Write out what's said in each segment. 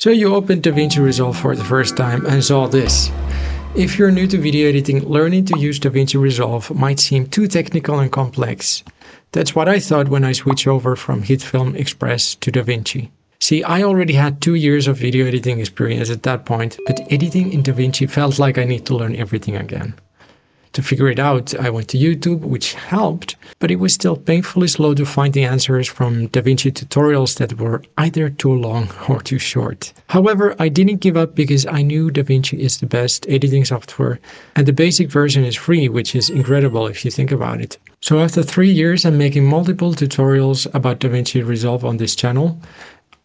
So you opened DaVinci Resolve for the first time and saw this. If you're new to video editing, learning to use DaVinci Resolve might seem too technical and complex. That's what I thought when I switched over from HitFilm Express to DaVinci. See, I already had 2 years of video editing experience at that point, but editing in DaVinci felt like I need to learn everything again. To figure it out, I went to YouTube, which helped, but it was still painfully slow to find the answers from DaVinci tutorials that were either too long or too short. However, I didn't give up because I knew DaVinci is the best editing software, and the basic version is free, which is incredible if you think about it. So after 3 years and making multiple tutorials about DaVinci Resolve on this channel,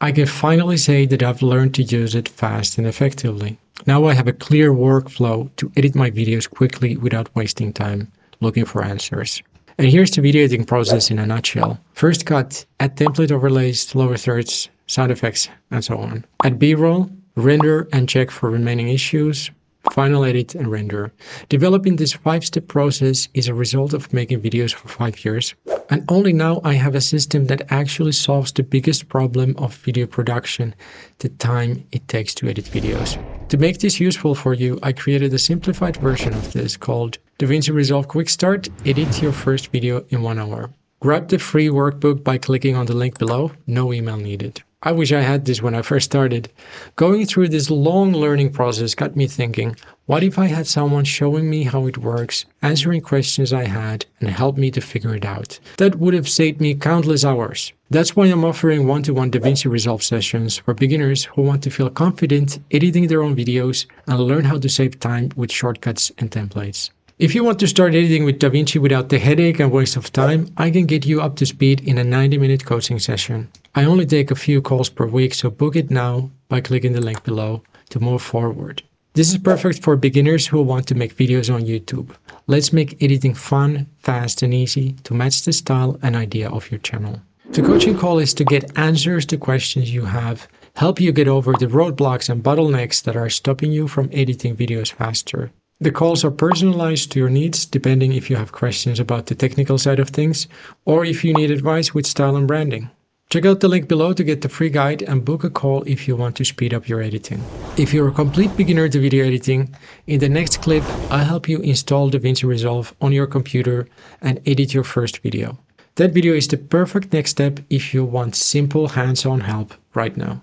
I can finally say that I've learned to use it fast and effectively. Now I have a clear workflow to edit my videos quickly without wasting time looking for answers. And here's the video editing process in a nutshell. First cut, add template overlays, lower thirds, sound effects, and so on. Add B-roll, render and check for remaining issues, final edit and render. Developing this 5-step process is a result of making videos for 5 years. And only now I have a system that actually solves the biggest problem of video production, the time it takes to edit videos. To make this useful for you, I created a simplified version of this called DaVinci Resolve Quick Start, Edit Your First Video in 1 hour. Grab the free workbook by clicking on the link below, no email needed. I wish I had this when I first started. Going through this long learning process got me thinking, what if I had someone showing me how it works, answering questions I had, and help me to figure it out? That would have saved me countless hours. That's why I'm offering one-to-one DaVinci Resolve sessions for beginners who want to feel confident editing their own videos and learn how to save time with shortcuts and templates. If you want to start editing with DaVinci without the headache and waste of time, I can get you up to speed in a 90-minute coaching session. I only take a few calls per week, so book it now by clicking the link below to move forward. This is perfect for beginners who want to make videos on YouTube. Let's make editing fun, fast, and easy to match the style and idea of your channel. The coaching call is to get answers to questions you have, help you get over the roadblocks and bottlenecks that are stopping you from editing videos faster. The calls are personalized to your needs, depending if you have questions about the technical side of things, or if you need advice with style and branding. Check out the link below to get the free guide and book a call if you want to speed up your editing. If you're a complete beginner to video editing, in the next clip, I'll help you install DaVinci Resolve on your computer and edit your first video. That video is the perfect next step if you want simple hands-on help right now.